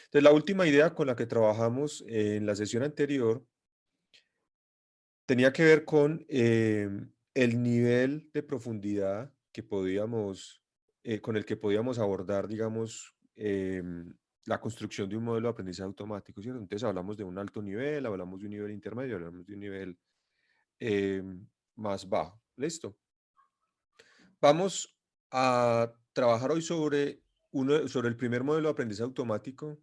Entonces, la última idea con la que trabajamos en la sesión anterior tenía que ver con el nivel de profundidad que podíamos, con el que podíamos abordar, digamos, la construcción de un modelo de aprendizaje automático, ¿cierto? Entonces hablamos de un alto nivel, hablamos de un nivel intermedio, hablamos de un nivel más bajo. ¿Listo? Vamos a trabajar hoy sobre el primer modelo de aprendizaje automático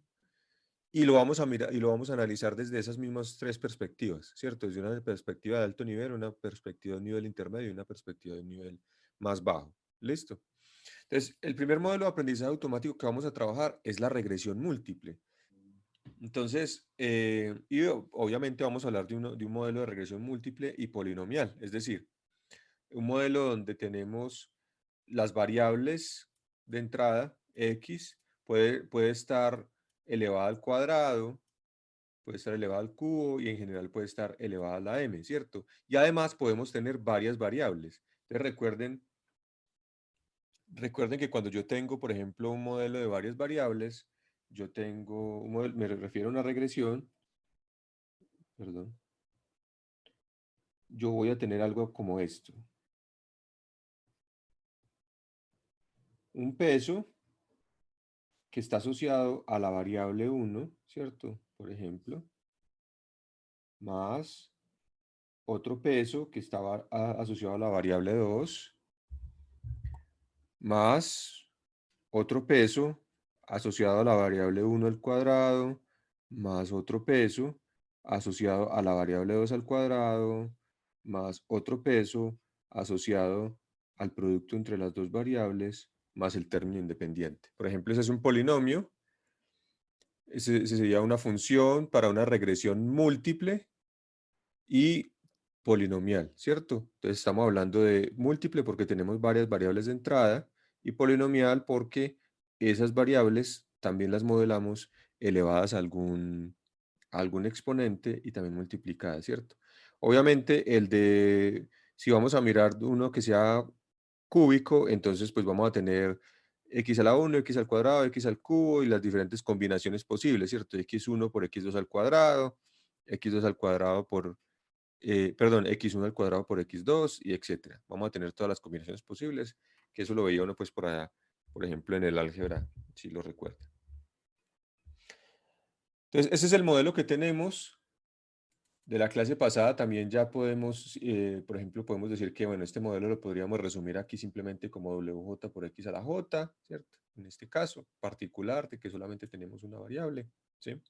y lo vamos a mirar y lo vamos a analizar desde esas mismas tres perspectivas, ¿cierto? Desde una perspectiva de alto nivel, una perspectiva de un nivel intermedio y una perspectiva de un nivel más bajo. ¿Listo? Entonces, el primer modelo de aprendizaje automático que vamos a trabajar es la regresión múltiple. Entonces, obviamente vamos a hablar de un modelo de regresión múltiple y polinomial, es decir, un modelo donde tenemos las variables de entrada, x, puede estar elevada al cuadrado, puede estar elevada al cubo y en general puede estar elevada a la m, ¿cierto? Y además podemos tener varias variables. Entonces recuerden que cuando yo tengo, por ejemplo, un modelo de varias variables, yo tengo me refiero a una regresión, perdón, yo voy a tener algo como esto. Un peso que está asociado a la variable 1, ¿cierto? Por ejemplo, más otro peso que estaba asociado a la variable 2, más otro peso asociado a la variable 1 al cuadrado, más otro peso asociado a la variable 2 al cuadrado, más otro peso asociado al producto entre las dos variables, más el término independiente. Por ejemplo, ese es un polinomio. Ese sería una función para una regresión múltiple y polinomial, ¿cierto? Entonces estamos hablando de múltiple porque tenemos varias variables de entrada y polinomial porque esas variables también las modelamos elevadas a algún exponente y también multiplicadas, ¿cierto? Obviamente si vamos a mirar uno que sea cúbico, entonces pues vamos a tener x a la 1, x al cuadrado, x al cubo y las diferentes combinaciones posibles, ¿cierto? X1 por x2 al cuadrado, x2 al cuadrado por perdón, x1 al cuadrado por x2 y etcétera. Vamos a tener todas las combinaciones posibles, que eso lo veía uno pues por allá, por ejemplo, en el álgebra, si lo recuerda. Entonces, ese es el modelo que tenemos. De la clase pasada también ya podemos, por ejemplo, podemos decir que, bueno, este modelo lo podríamos resumir aquí simplemente como wj por x a la j, ¿cierto? En este caso particular de que solamente tenemos una variable, ¿sí?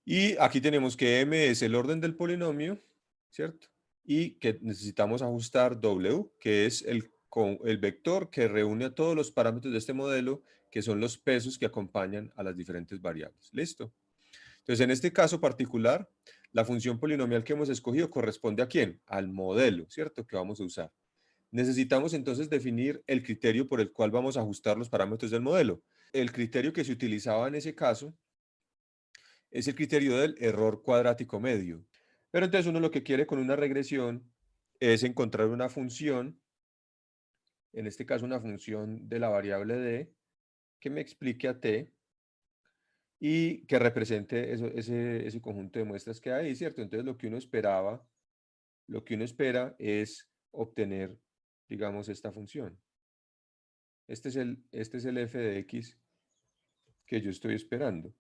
Y aquí tenemos que m es el orden del polinomio, ¿cierto? Y que necesitamos ajustar w, que es el vector que reúne a todos los parámetros de este modelo, que son los pesos que acompañan a las diferentes variables. ¿Listo? Entonces, en este caso particular, la función polinomial que hemos escogido corresponde ¿a quién? Al modelo, ¿cierto? Que vamos a usar. Necesitamos entonces definir el criterio por el cual vamos a ajustar los parámetros del modelo. El criterio que se utilizaba en ese caso es el criterio del error cuadrático medio. Pero entonces uno lo que quiere con una regresión es encontrar una función, en este caso una función de la variable d, que me explique a t y que represente ese conjunto de muestras que hay, ¿cierto? Entonces lo que uno espera es obtener, digamos, esta función. Este es el f de x que yo estoy esperando,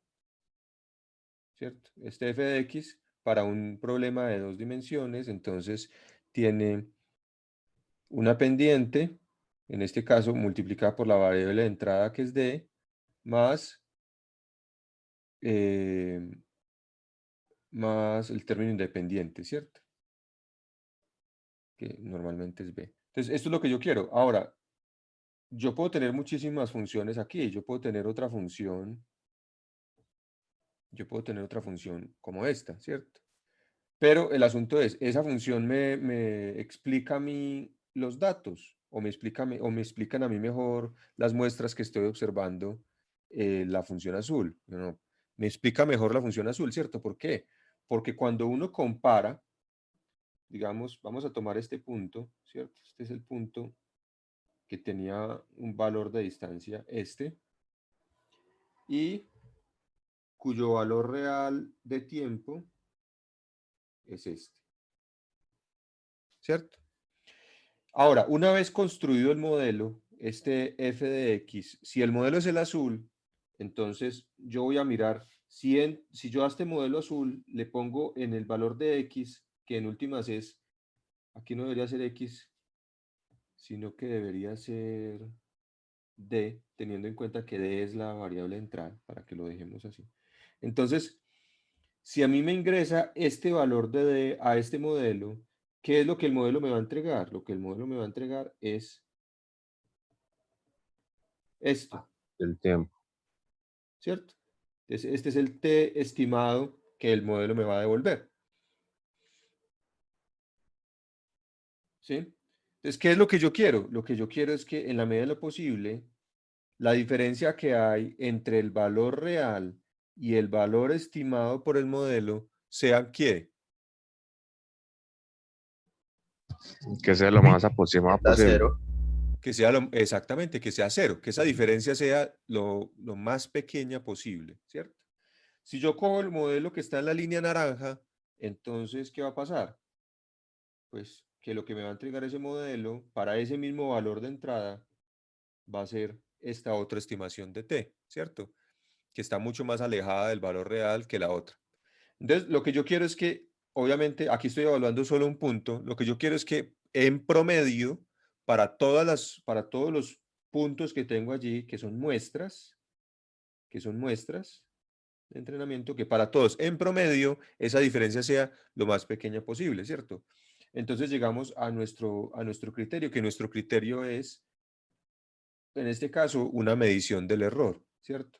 ¿cierto? Este f de x para un problema de dos dimensiones, entonces tiene una pendiente, en este caso multiplicada por la variable de entrada que es d, más, eh, más el término independiente, ¿cierto? Que normalmente es b. Entonces, esto es lo que yo quiero. Ahora, yo puedo tener muchísimas funciones aquí. Yo puedo tener otra función como esta, ¿cierto? Pero el asunto es, esa función me explica a mí los datos o me explican a mí mejor las muestras que estoy observando la función azul. No, me explica mejor la función azul, ¿cierto? ¿Por qué? Porque cuando uno compara, digamos, vamos a tomar este punto, ¿cierto? Este es el punto que tenía un valor de distancia, y cuyo valor real de tiempo es este. ¿Cierto? Ahora, una vez construido el modelo, este f de x, si el modelo es el azul, entonces yo voy a mirar si yo a este modelo azul le pongo en el valor de x, que en últimas es, aquí no debería ser x, sino que debería ser d, teniendo en cuenta que d es la variable de entrada, para que lo dejemos así. Entonces, si a mí me ingresa este valor de d a este modelo, ¿qué es lo que el modelo me va a entregar? Lo que el modelo me va a entregar es esto, El tiempo. ¿cierto? Entonces, este es el t estimado que el modelo me va a devolver. ¿Sí? Entonces, ¿qué es lo que yo quiero? Lo que yo quiero es que en la medida de lo posible, la diferencia que hay entre el valor real y el valor estimado por el modelo sea ¿qué? Que sea lo más aproximado Está posible. cero. Que sea exactamente, que sea cero, que esa diferencia sea lo más pequeña posible, ¿cierto? Si yo cojo el modelo que está en la línea naranja, entonces, ¿qué va a pasar? Pues que lo que me va a entregar ese modelo para ese mismo valor de entrada va a ser esta otra estimación de t, ¿cierto? Que está mucho más alejada del valor real que la otra. Entonces, lo que yo quiero es que, obviamente, aquí estoy evaluando solo un punto, lo que yo quiero es que en promedio, para todos los puntos que tengo allí, que son muestras de entrenamiento, que para todos en promedio esa diferencia sea lo más pequeña posible, ¿cierto? Entonces llegamos a nuestro criterio, que nuestro criterio es, en este caso, una medición del error, ¿cierto?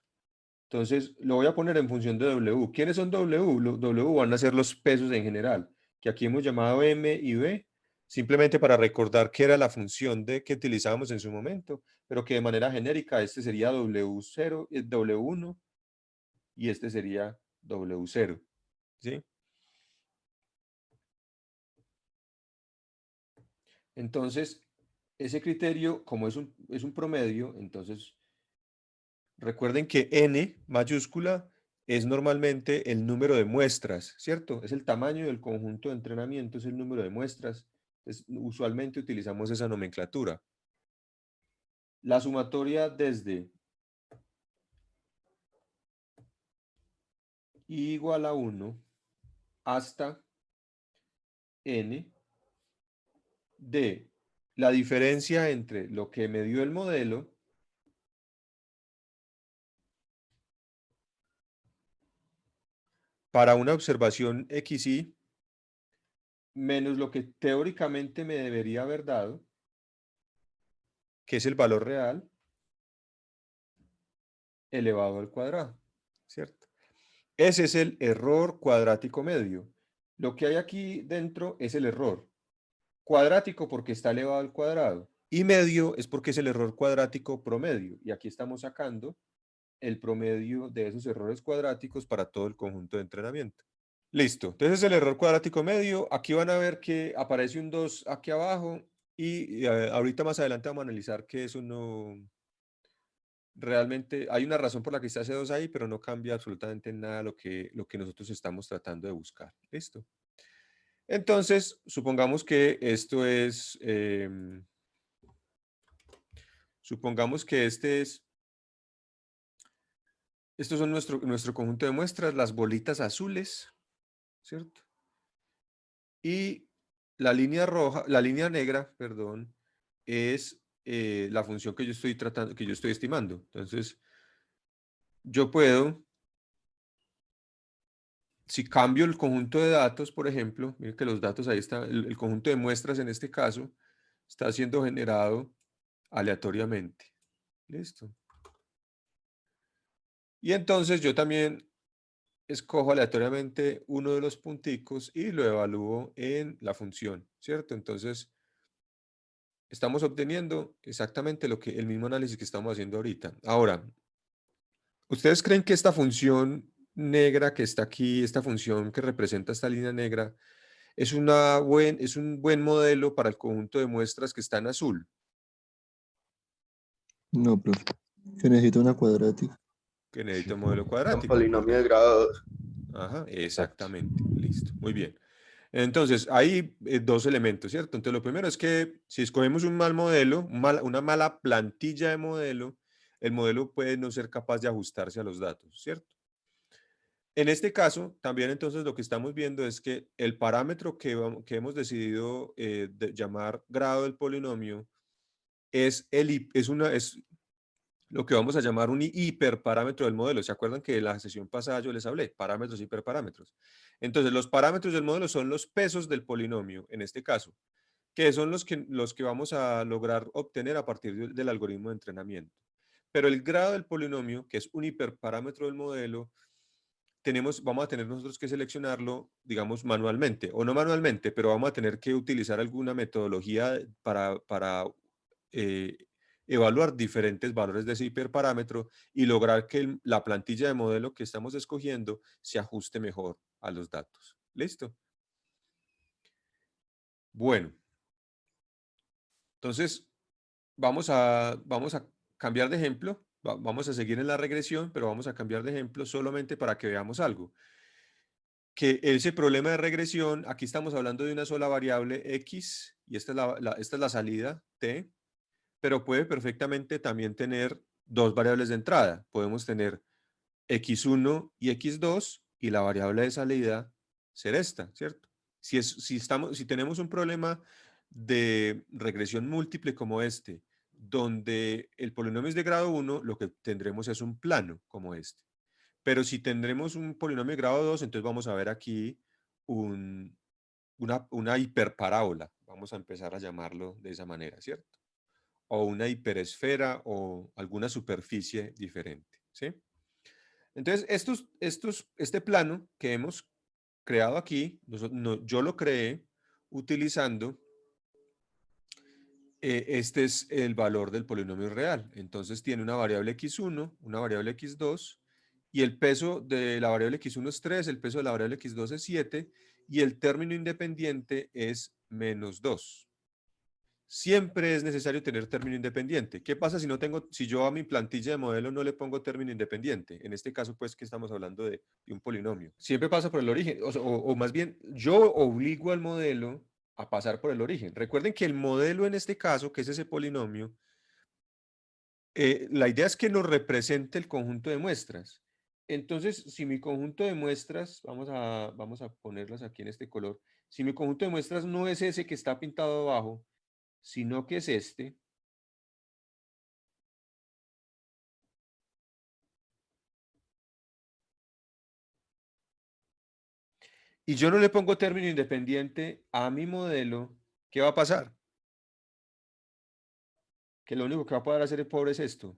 Entonces lo voy a poner en función de W. ¿Quiénes son W? Los W van a ser los pesos en general, que aquí hemos llamado M y B, simplemente para recordar que era la función de que utilizábamos en su momento, pero que de manera genérica este sería W0, W1 y este sería W0, ¿sí? Entonces, ese criterio, como es un promedio, entonces recuerden que N mayúscula es normalmente el número de muestras, ¿cierto? Es el tamaño del conjunto de entrenamiento, es el número de muestras. Entonces, usualmente utilizamos esa nomenclatura. La sumatoria desde I igual a 1 hasta N de la diferencia entre lo que me dio el modelo para una observación XY menos lo que teóricamente me debería haber dado, que es el valor real, elevado al cuadrado, ¿cierto? Ese es el error cuadrático medio. Lo que hay aquí dentro es el error cuadrático porque está elevado al cuadrado y medio es porque es el error cuadrático promedio. Y aquí estamos sacando el promedio de esos errores cuadráticos para todo el conjunto de entrenamiento. Listo. Entonces el error cuadrático medio, aquí van a ver que aparece un 2 aquí abajo y ahorita más adelante vamos a analizar que eso no... Realmente hay una razón por la que está ese 2 ahí, pero no cambia absolutamente nada lo que nosotros estamos tratando de buscar. Listo. Entonces, supongamos que esto es... supongamos que estos son nuestro conjunto de muestras, las bolitas azules, ¿cierto? Y la línea roja, la línea negra, perdón, es la función que yo estoy tratando, que yo estoy estimando. Entonces, yo puedo, si cambio el conjunto de datos, por ejemplo, miren que los datos ahí están, el conjunto de muestras en este caso, está siendo generado aleatoriamente. Listo. Y entonces yo también escojo aleatoriamente uno de los punticos y lo evalúo en la función, ¿cierto? Entonces, estamos obteniendo exactamente el mismo análisis que estamos haciendo ahorita. Ahora, ¿ustedes creen que esta función negra que está aquí, esta función que representa esta línea negra, es un buen modelo para el conjunto de muestras que está en azul? No, profe. Yo necesito una cuadrática. que necesita un modelo Un cuadrático, polinomio de porque... grado 2. Ajá, Exacto. exactamente. Listo, muy bien. Entonces, hay dos elementos, ¿cierto? Entonces, lo primero es que si escogemos un mal modelo, una mala plantilla de modelo, el modelo puede no ser capaz de ajustarse a los datos, ¿cierto? En este caso, también entonces lo que estamos viendo es que el parámetro que hemos decidido llamar grado del polinomio es lo que vamos a llamar un hiperparámetro del modelo. ¿Se acuerdan que en la sesión pasada yo les hablé? Parámetros, hiperparámetros. Entonces, los parámetros del modelo son los pesos del polinomio, en este caso, que son los que vamos a lograr obtener a partir del algoritmo de entrenamiento. Pero el grado del polinomio, que es un hiperparámetro del modelo, vamos a tener nosotros que seleccionarlo, digamos, manualmente, o no manualmente, pero vamos a tener que utilizar alguna metodología para eh, evaluar diferentes valores de ese hiperparámetro y lograr que la plantilla de modelo que estamos escogiendo se ajuste mejor a los datos. ¿Listo? Bueno, entonces vamos a cambiar de ejemplo. Vamos a seguir en la regresión, pero vamos a cambiar de ejemplo solamente para que veamos algo. Que ese problema de regresión, aquí estamos hablando de una sola variable x, y esta es la salida t, pero puede perfectamente también tener dos variables de entrada. Podemos tener x1 y x2, y la variable de salida ser esta, ¿cierto? Si tenemos un problema de regresión múltiple como este, donde el polinomio es de grado 1, lo que tendremos es un plano como este. Pero si tendremos un polinomio de grado 2, entonces vamos a ver aquí una hiperparábola. Vamos a empezar a llamarlo de esa manera, ¿cierto? O una hiperesfera o alguna superficie diferente, ¿sí? Entonces, este plano que hemos creado aquí, yo lo creé utilizando, este es el valor del polinomio real. Entonces tiene una variable x1, una variable x2, y el peso de la variable x1 es 3, el peso de la variable x2 es 7, y el término independiente es -2. Siempre es necesario tener término independiente. ¿Qué pasa si yo a mi plantilla de modelo no le pongo término independiente? En este caso, pues, que estamos hablando de un polinomio. Siempre pasa por el origen, o más bien, yo obligo al modelo a pasar por el origen. Recuerden que el modelo en este caso, que es ese polinomio, la idea es que nos represente el conjunto de muestras. Entonces, si mi conjunto de muestras, vamos a ponerlas aquí en este color, si mi conjunto de muestras no es ese que está pintado abajo, sino que es este, y yo no le pongo término independiente a mi modelo, ¿qué va a pasar? Que lo único que va a poder hacer el pobre es esto.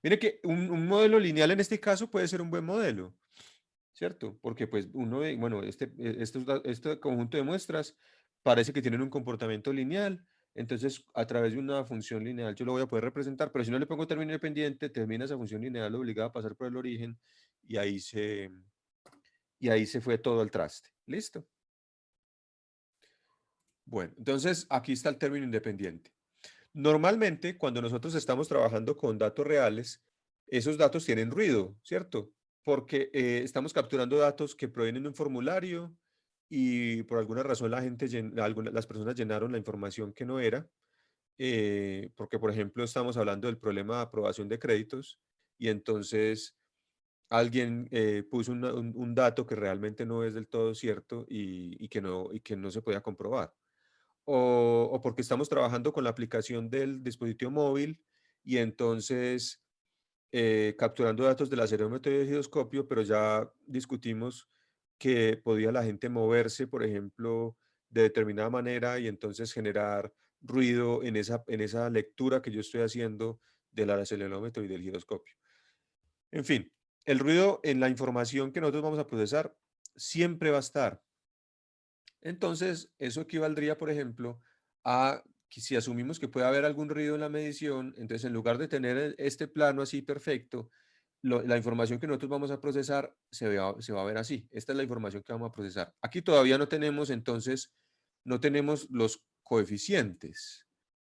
Mire que un modelo lineal en este caso puede ser un buen modelo, ¿cierto? Porque pues uno ve, bueno, este conjunto de muestras parece que tienen un comportamiento lineal, entonces a través de una función lineal yo lo voy a poder representar, pero si no le pongo término independiente, termina esa función lineal obligada a pasar por el origen y ahí se fue todo al traste. ¿Listo? Bueno, entonces aquí está el término independiente. Normalmente, cuando nosotros estamos trabajando con datos reales, esos datos tienen ruido, ¿cierto? Porque estamos capturando datos que provienen de un formulario y por alguna razón las personas llenaron la información que no era, porque por ejemplo estamos hablando del problema de aprobación de créditos y entonces alguien puso un dato que realmente no es del todo cierto y que no se podía comprobar o porque estamos trabajando con la aplicación del dispositivo móvil y entonces capturando datos del acelerómetro y del giroscopio, pero ya discutimos que podía la gente moverse, por ejemplo, de determinada manera y entonces generar ruido en esa lectura que yo estoy haciendo del acelerómetro y del giroscopio. En fin, el ruido en la información que nosotros vamos a procesar siempre va a estar. Entonces, eso equivaldría, por ejemplo, a que si asumimos que puede haber algún ruido en la medición, entonces en lugar de tener este plano así perfecto, la información que nosotros vamos a procesar se va a ver así. Esta es la información que vamos a procesar. Aquí todavía no tenemos, entonces, no tenemos los coeficientes.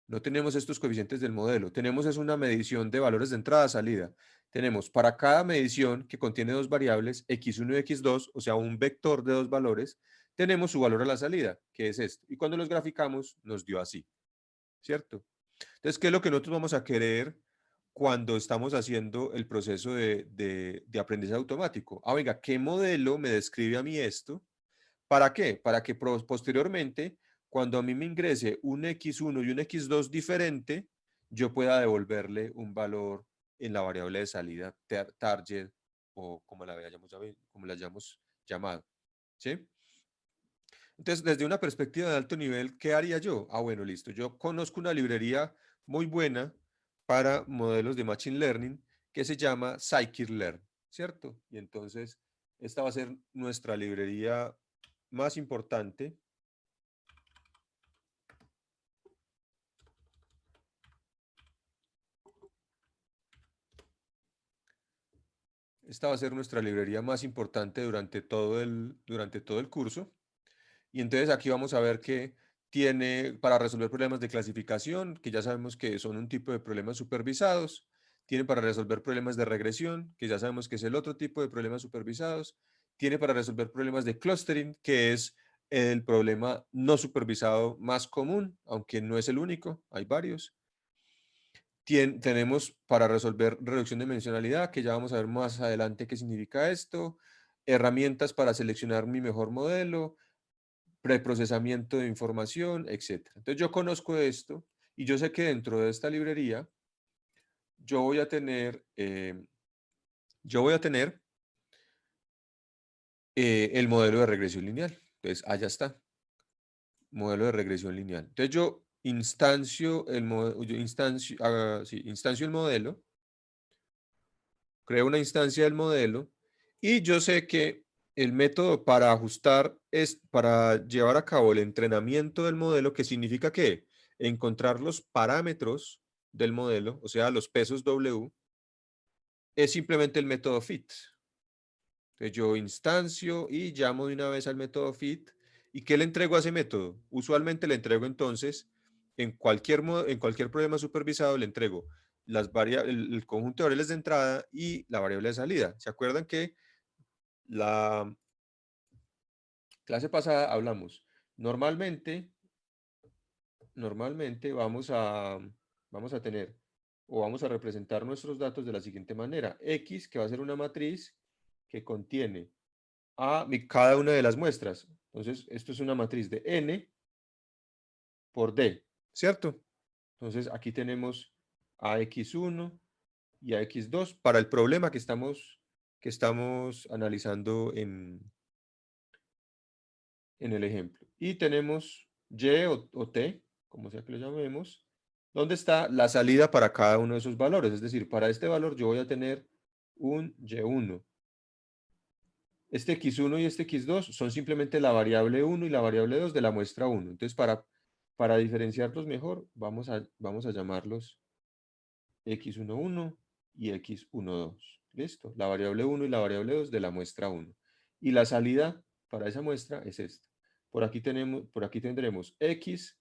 No tenemos estos coeficientes del modelo. Tenemos es una medición de valores de entrada-salida. tenemos para cada medición que contiene dos variables, x1 y x2, o sea, un vector de dos valores, tenemos su valor a la salida, que es esto. Y cuando los graficamos, nos dio así, ¿cierto? Entonces, ¿qué es lo que nosotros vamos a querer cuando estamos haciendo el proceso de aprendizaje automático? Ah, venga, ¿qué modelo me describe a mí esto? ¿Para qué? Para que posteriormente, cuando a mí me ingrese un x1 y un x2 diferente, yo pueda devolverle un valor en la variable de salida target o como la hayamos llamado. ¿Sí? Entonces, desde una perspectiva de alto nivel, ¿qué haría yo? Ah, bueno, listo. Yo conozco una librería muy buena para modelos de Machine Learning que se llama Scikit-Learn, ¿cierto? Y entonces, esta va a ser nuestra librería más importante. Esta va a ser nuestra librería más importante durante todo el curso. Y entonces aquí vamos a ver que tiene para resolver problemas de clasificación, que ya sabemos que son un tipo de problemas supervisados. Tiene para resolver problemas de regresión, que ya sabemos que es el otro tipo de problemas supervisados. Tiene para resolver problemas de clustering, que es el problema no supervisado más común, aunque no es el único, hay varios. Tenemos para resolver reducción de dimensionalidad, que ya vamos a ver más adelante qué significa esto. Herramientas para seleccionar mi mejor modelo, preprocesamiento de información, etc. Entonces yo conozco esto y yo sé que dentro de esta librería yo voy a tener, el modelo de regresión lineal. Entonces, allá está, modelo de regresión lineal. Entonces yo instancio el modelo, instancio el modelo, creo una instancia del modelo y yo sé que el método para ajustar es para llevar a cabo el entrenamiento del modelo, que significa que encontrar los parámetros del modelo, o sea, los pesos W, es simplemente el método fit. Entonces yo instancio y llamo de una vez al método fit. ¿Y qué le entrego a ese método? Usualmente le entrego entonces, en cualquier problema supervisado, le entrego el conjunto de variables de entrada y la variable de salida. ¿Se acuerdan que la clase pasada hablamos? Normalmente vamos a tener o vamos a representar nuestros datos de la siguiente manera. X, que va a ser una matriz que contiene cada una de las muestras. Entonces, esto es una matriz de N por D, ¿cierto? Entonces, aquí tenemos a X1 y a X2 para el problema que estamos analizando en el ejemplo. Y tenemos Y o T, como sea que lo llamemos, donde está la salida para cada uno de esos valores. Es decir, para este valor yo voy a tener un Y1. Este X1 y este X2 son simplemente la variable 1 y la variable 2 de la muestra 1. Entonces, para diferenciarlos mejor, vamos a llamarlos X11 y X12. ¿Listo? La variable 1 y la variable 2 de la muestra 1. Y la salida para esa muestra es esta. Por aquí tendremos X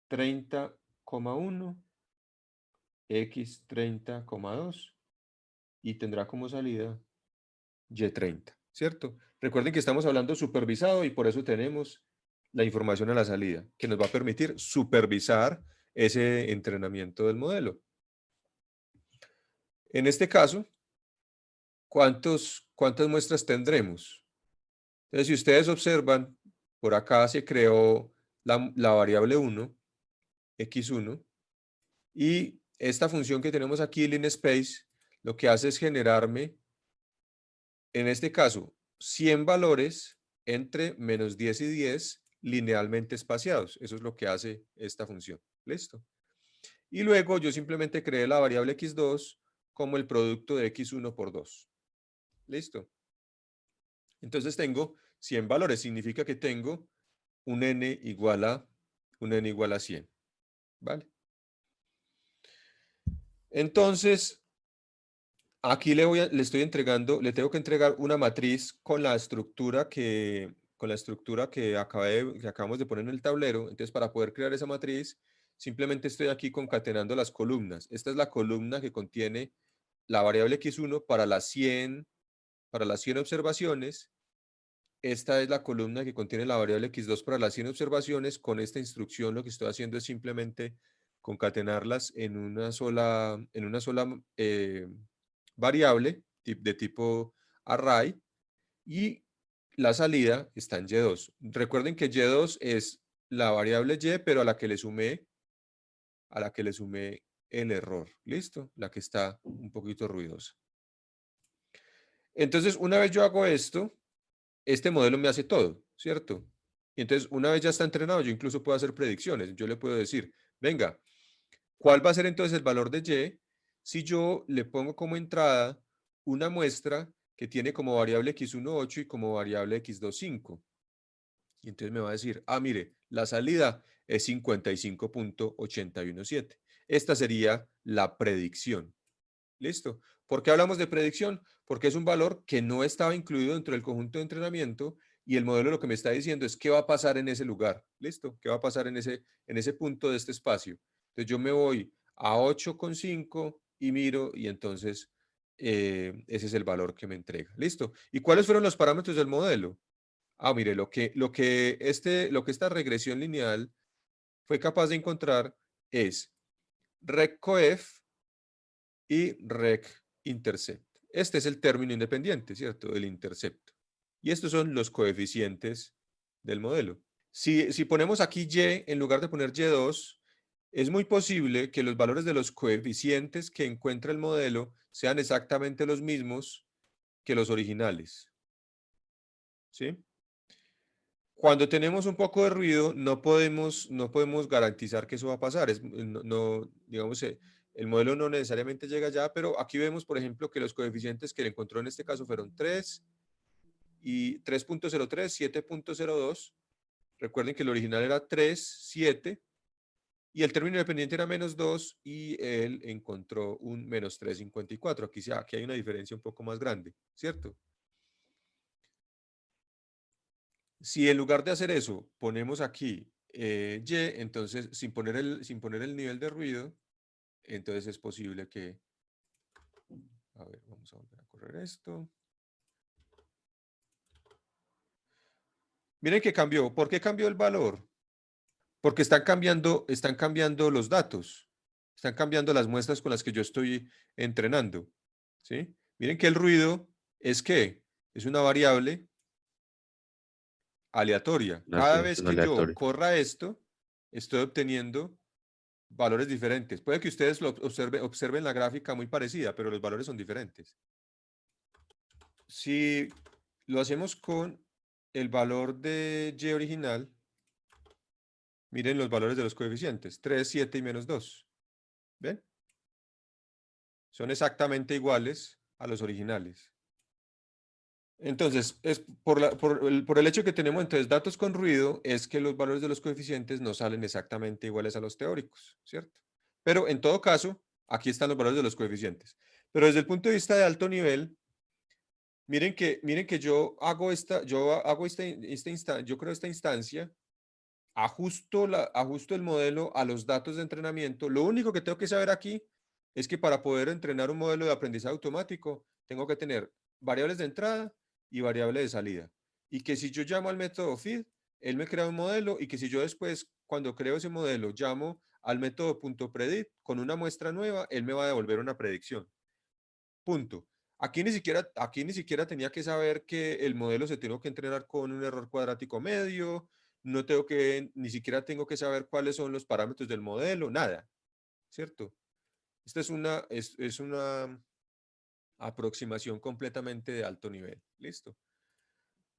30,1, X 30,2 y tendrá como salida Y30, ¿cierto? Recuerden que estamos hablando supervisado y por eso tenemos la información a la salida, que nos va a permitir supervisar ese entrenamiento del modelo. En este caso, ¿cuántas muestras tendremos? Entonces, si ustedes observan, por acá se creó la variable 1, x1, y esta función que tenemos aquí, linspace, lo que hace es generarme, en este caso, 100 valores entre menos 10 y 10 linealmente espaciados. Eso es lo que hace esta función. ¿Listo? Y luego yo simplemente creé la variable x2 como el producto de x1 por 2. ¿Listo? Entonces tengo 100 valores. Significa que tengo un n igual a 100. ¿Vale? Entonces, aquí le tengo que entregar una matriz con la estructura que acabamos de poner en el tablero. Entonces, para poder crear esa matriz, simplemente estoy aquí concatenando las columnas. Esta es la columna que contiene la variable x1 para las 100 observaciones. Esta es la columna que contiene la variable x2 para las 100 observaciones. Con esta instrucción lo que estoy haciendo es simplemente concatenarlas en una sola variable de tipo array, y la salida está en y2. Recuerden que y2 es la variable y, pero a la que le sumé el error. ¿Listo? La que está un poquito ruidosa. Entonces, una vez yo hago esto, este modelo me hace todo, ¿cierto? Y entonces, una vez ya está entrenado, yo incluso puedo hacer predicciones. Yo le puedo decir, venga, ¿cuál va a ser entonces el valor de y si yo le pongo como entrada una muestra que tiene como variable x1 8 y como variable x2 5? Y entonces me va a decir, mire, la salida es 55.817. Esta sería la predicción. ¿Listo? ¿Por qué hablamos de predicción? Porque es un valor que no estaba incluido dentro del conjunto de entrenamiento, y el modelo lo que me está diciendo es qué va a pasar en ese lugar. ¿Listo? ¿Qué va a pasar en ese punto de este espacio? Entonces yo me voy a 8,5 y miro, y entonces ese es el valor que me entrega. ¿Listo? ¿Y cuáles fueron los parámetros del modelo? Mire, lo que esta regresión lineal fue capaz de encontrar es reccoef y rec-intercept. Este es el término independiente, ¿cierto? El intercepto. Y estos son los coeficientes del modelo. Si ponemos aquí y en lugar de poner y2, es muy posible que los valores de los coeficientes que encuentra el modelo sean exactamente los mismos que los originales. ¿Sí? Cuando tenemos un poco de ruido, no podemos garantizar que eso va a pasar. Digamos, el modelo no necesariamente llega allá, pero aquí vemos, por ejemplo, que los coeficientes que le encontró en este caso fueron 3 y 3.03, 7.02. Recuerden que el original era 3, 7, y el término independiente era -2, y él encontró un -3.54. Aquí hay una diferencia un poco más grande, ¿cierto? Si en lugar de hacer eso ponemos aquí y, entonces sin poner el nivel de ruido, entonces es posible que, a ver, vamos a volver a correr esto. Miren que cambió. ¿Por qué cambió el valor? Porque están cambiando los datos. Están cambiando las muestras con las que yo estoy entrenando. ¿Sí? Miren que el ruido es ¿qué? Es una variable aleatoria. Así Cada es vez un que yo aleatorio. corra esto, estoy obteniendo valores diferentes. Puede que ustedes lo observen la gráfica muy parecida, pero los valores son diferentes. Si lo hacemos con el valor de y original, miren los valores de los coeficientes, 3, 7 y -2. ¿Ven? Son exactamente iguales a los originales. Entonces, es por el hecho que tenemos entonces datos con ruido, es que los valores de los coeficientes no salen exactamente iguales a los teóricos, ¿cierto? Pero en todo caso, aquí están los valores de los coeficientes. Pero desde el punto de vista de alto nivel, miren que yo creo esta instancia, ajusto el modelo a los datos de entrenamiento. Lo único que tengo que saber aquí es que para poder entrenar un modelo de aprendizaje automático, tengo que tener variables de entrada y variables de salida. Y que si yo llamo al método feed, él me crea un modelo, y que si yo después, cuando creo ese modelo, llamo al método .predict con una muestra nueva, él me va a devolver una predicción. Punto. Aquí ni siquiera tenía que saber que el modelo se tiene que entrenar con un error cuadrático medio, ni siquiera tengo que saber cuáles son los parámetros del modelo, nada, ¿cierto? Esta es una aproximación completamente de alto nivel, ¿listo?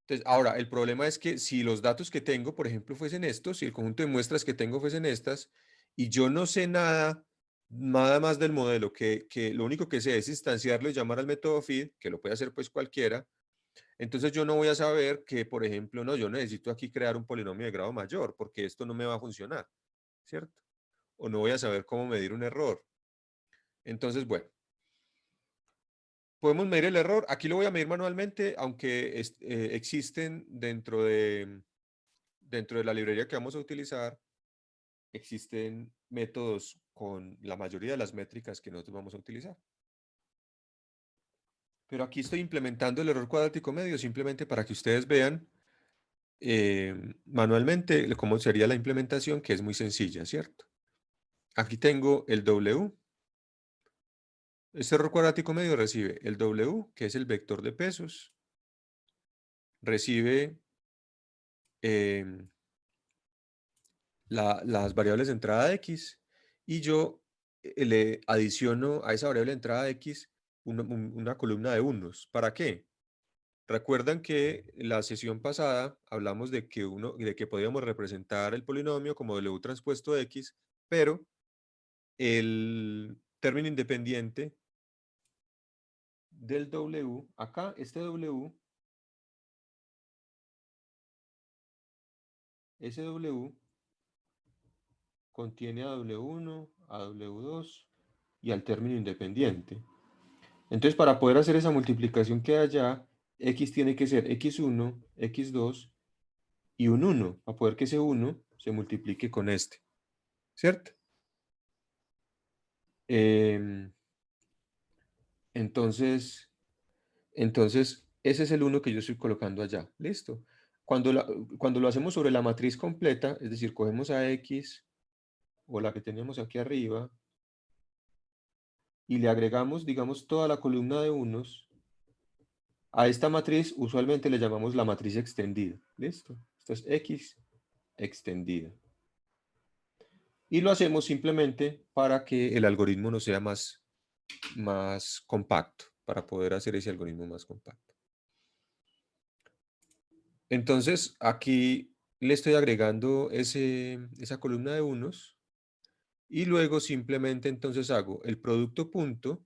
Entonces, ahora, el problema es que si los datos que tengo, por ejemplo, fuesen estos, si el conjunto de muestras que tengo fuesen estas, y yo no sé nada más del modelo, que lo único que sé es instanciarlo y llamar al método feed, que lo puede hacer pues cualquiera, entonces yo no voy a saber que, por ejemplo, no, yo necesito aquí crear un polinomio de grado mayor, porque esto no me va a funcionar, ¿cierto? O no voy a saber cómo medir un error. Entonces, bueno, podemos medir el error. Aquí lo voy a medir manualmente, aunque existen dentro de la librería que vamos a utilizar, existen métodos con la mayoría de las métricas que nosotros vamos a utilizar. Pero aquí estoy implementando el error cuadrático medio simplemente para que ustedes vean manualmente cómo sería la implementación, que es muy sencilla, ¿cierto? Aquí tengo el W. Este error cuadrático medio recibe el W, que es el vector de pesos, recibe las variables de entrada X, y yo le adiciono a esa variable de entrada X una columna de unos. ¿Para qué? Recuerdan que la sesión pasada hablamos de que podíamos representar el polinomio como W transpuesto X, pero el término independiente del W, acá este W, ese W contiene a W1, a W2 y al término independiente. Entonces, para poder hacer esa multiplicación que hay allá, X tiene que ser X1, X2 y un 1, para poder que ese 1 se multiplique con este, ¿cierto? Entonces, ese es el 1 que yo estoy colocando allá. ¿Listo? Cuando lo hacemos sobre la matriz completa, es decir, cogemos a X o la que teníamos aquí arriba y le agregamos, digamos, toda la columna de unos, a esta matriz usualmente le llamamos la matriz extendida. ¿Listo? Esto es X extendida. Y lo hacemos simplemente para que el algoritmo no sea más compacto, para poder hacer ese algoritmo más compacto. Entonces, aquí le estoy agregando esa columna de unos, y luego simplemente entonces hago el producto punto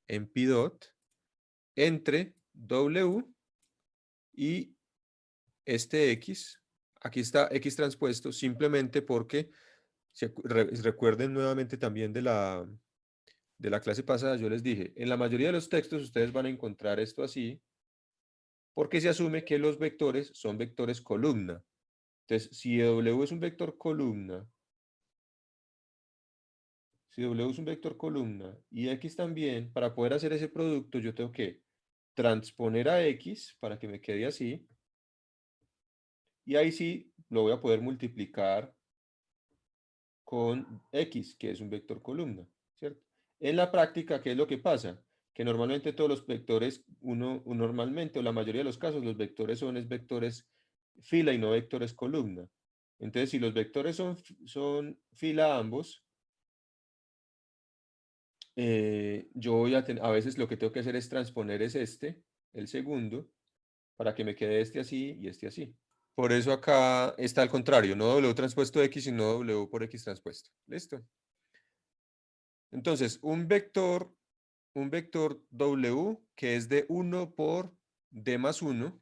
en pidot entre W y este X. Aquí está X transpuesto, simplemente porque, recuerden nuevamente también de la clase pasada, yo les dije, en la mayoría de los textos ustedes van a encontrar esto así, porque se asume que los vectores son vectores columna. Entonces, si W es un vector columna, y X también, para poder hacer ese producto yo tengo que transponer a X para que me quede así, y ahí sí lo voy a poder multiplicar con X, que es un vector columna, ¿cierto? En la práctica, ¿qué es lo que pasa? Que normalmente todos los vectores, normalmente, o la mayoría de los casos, los vectores son vectores fila y no vectores columna. Entonces, si los vectores son fila ambos, yo voy a veces lo que tengo que hacer es transponer el segundo, para que me quede este así y este así. Por eso acá está al contrario, no W transpuesto X, sino W por X transpuesto. ¿Listo? Entonces, un vector W que es de 1 por D más 1,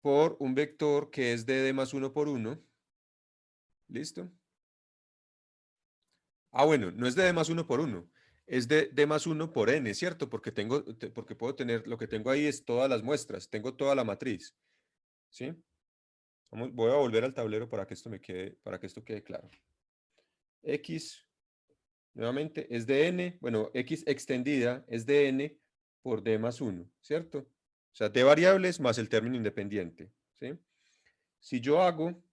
por un vector que es de D más 1 por 1. ¿Listo? Ah, bueno, no es de D más 1 por 1, es de D más 1 por N, ¿cierto? Porque puedo tener, lo que tengo ahí es todas las muestras, tengo toda la matriz. ¿Sí? Voy a volver al tablero para que esto quede claro. X, nuevamente, es de N, bueno, X extendida es de N por D más 1, ¿cierto? O sea, D variables más el término independiente, ¿sí? Si yo hago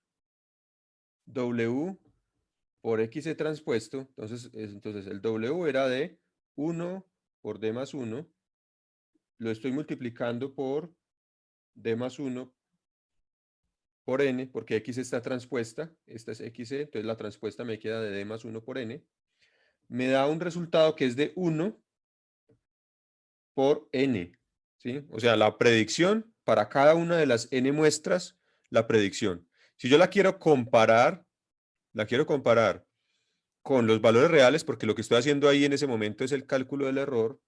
W por X transpuesto, entonces el W era de 1 por D más 1, lo estoy multiplicando por D más 1 por N, porque X está transpuesta, esta es XE, entonces la transpuesta me queda de D más 1 por N, me da un resultado que es de 1 por N, ¿sí? O sea, la predicción para cada una de las N muestras, la predicción. Si yo la quiero comparar con los valores reales, porque lo que estoy haciendo ahí en ese momento es el cálculo del error,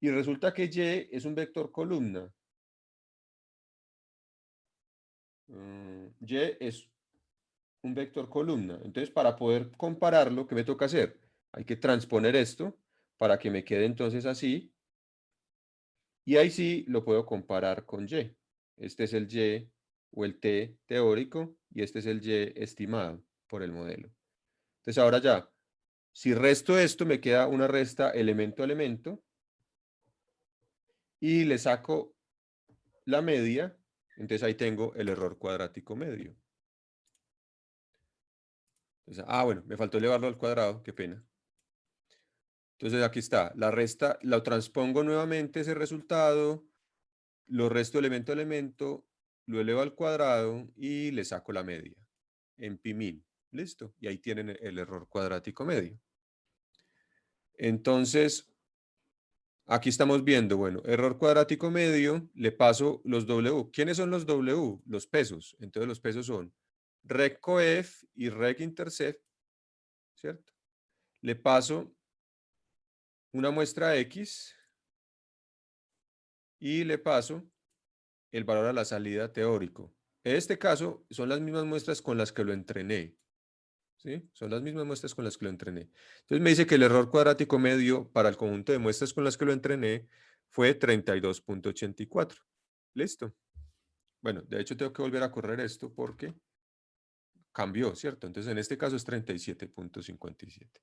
y resulta que Y es un vector columna. Y es un vector columna. Entonces, para poder compararlo, ¿qué me toca hacer? Hay que transponer esto para que me quede entonces así. Y ahí sí lo puedo comparar con Y. Este es el Y o el T teórico y este es el Y estimado por el modelo. Entonces ahora ya, si resto esto, me queda una resta elemento a elemento. y le saco la media, entonces ahí tengo el error cuadrático medio. Entonces, bueno, me faltó elevarlo al cuadrado, qué pena. Entonces aquí está, la resta, lo transpongo nuevamente ese resultado, lo resto elemento a elemento, lo elevo al cuadrado y le saco la media en pi min. Listo. Y ahí tienen el error cuadrático medio. Entonces, aquí estamos viendo, bueno, error cuadrático medio, le paso los W. ¿Quiénes son los W? Los pesos. Entonces los pesos son rec coef y rec intercept, ¿cierto? Le paso una muestra X y le paso el valor a la salida teórico. En este caso, son las mismas muestras con las que lo entrené. ¿Sí? Son las mismas muestras con las que lo entrené. Entonces me dice que el error cuadrático medio para el conjunto de muestras con las que lo entrené fue 32.84. Listo. Bueno, de hecho tengo que volver a correr esto porque cambió, ¿cierto? Entonces en este caso es 37.57.